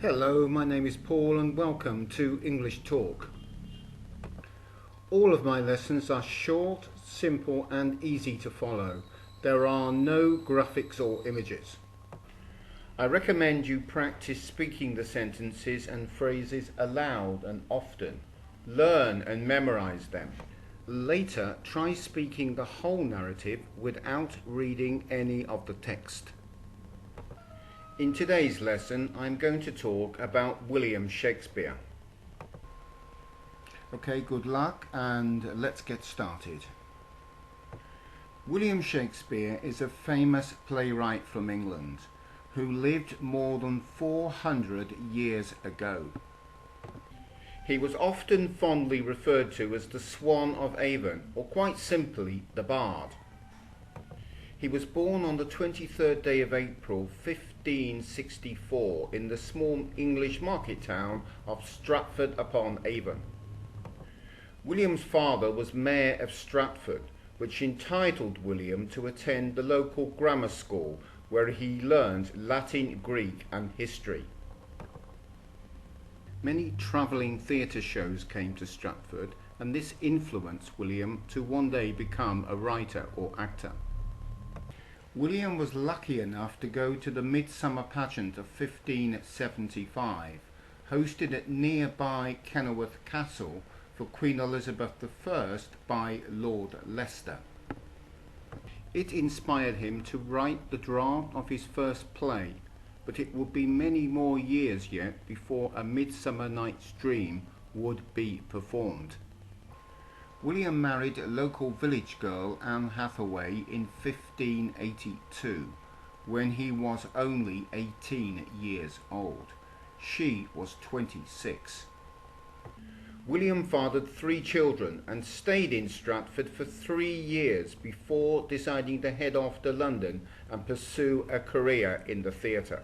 Hello, my name is Paul and welcome to English Talk. All of my lessons are short, simple and easy to follow. There are no graphics or images. I recommend you practice speaking the sentences and phrases aloud and often. Learn and memorize them. Later, try speaking the whole narrative without reading any of the text. In today's lesson, I'm going to talk about William Shakespeare. Okay, good luck and let's get started. William Shakespeare is a famous playwright from England who lived more than 400 years ago. He was often fondly referred to as the Swan of Avon, or quite simply, the Bard. He was born on the 23rd day of April 1564 in the small English market town of Stratford-upon-Avon. William's father was mayor of Stratford, which entitled William to attend the local grammar school where he learned Latin, Greek and history. Many travelling theatre shows came to Stratford, and this influenced William to one day become a writer or actor. William was lucky enough to go to the Midsummer Pageant of 1575, hosted at nearby Kenilworth Castle for Queen Elizabeth I by Lord Leicester. It inspired him to write the draft of his first play, but it would be many more years yet before A Midsummer Night's Dream would be performed. William married a local village girl, Anne Hathaway, in 1582, when he was only 18 years old. She was 26. William fathered 3 children and stayed in Stratford for 3 years before deciding to head off to London and pursue a career in the theatre.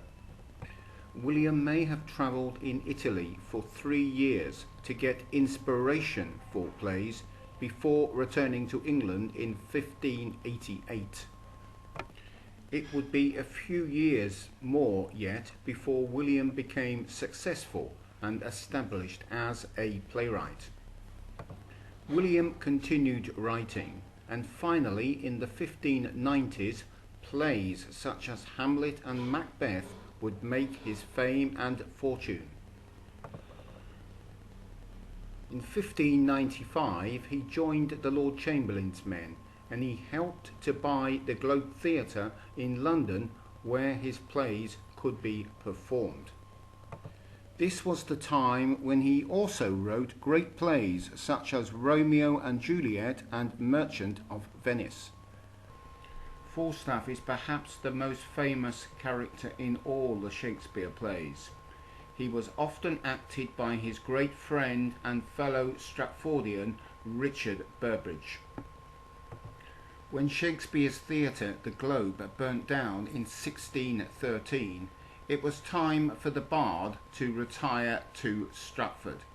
William may have travelled in Italy for 3 years to get inspiration for plays before returning to England in 1588. It would be a few years more yet before William became successful and established as a playwright. William continued writing, and finally in the 1590s, plays such as Hamlet and Macbeth would make his fame and fortune. In 1595 he joined the Lord Chamberlain's men and he helped to buy the Globe Theatre in London where his plays could be performed. This was the time when he also wrote great plays such as Romeo and Juliet and Merchant of Venice. Falstaff is perhaps the most famous character in all the Shakespeare plays. He was often acted by his great friend and fellow Stratfordian Richard Burbage. When Shakespeare's theatre, the Globe, burnt down in 1613, it was time for the Bard to retire to Stratford.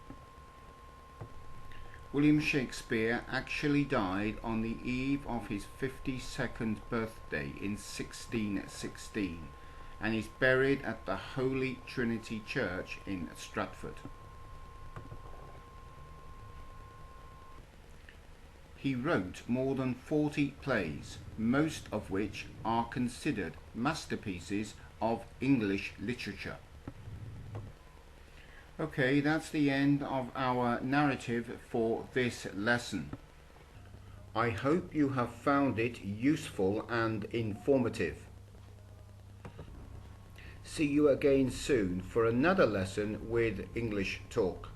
William Shakespeare actually died on the eve of his 52nd birthday in 1616 and is buried at the Holy Trinity Church in Stratford. He wrote more than 40 plays, most of which are considered masterpieces of English literature. Okay, that's the end of our narrative for this lesson. I hope you have found it useful and informative. See you again soon for another lesson with English Talk.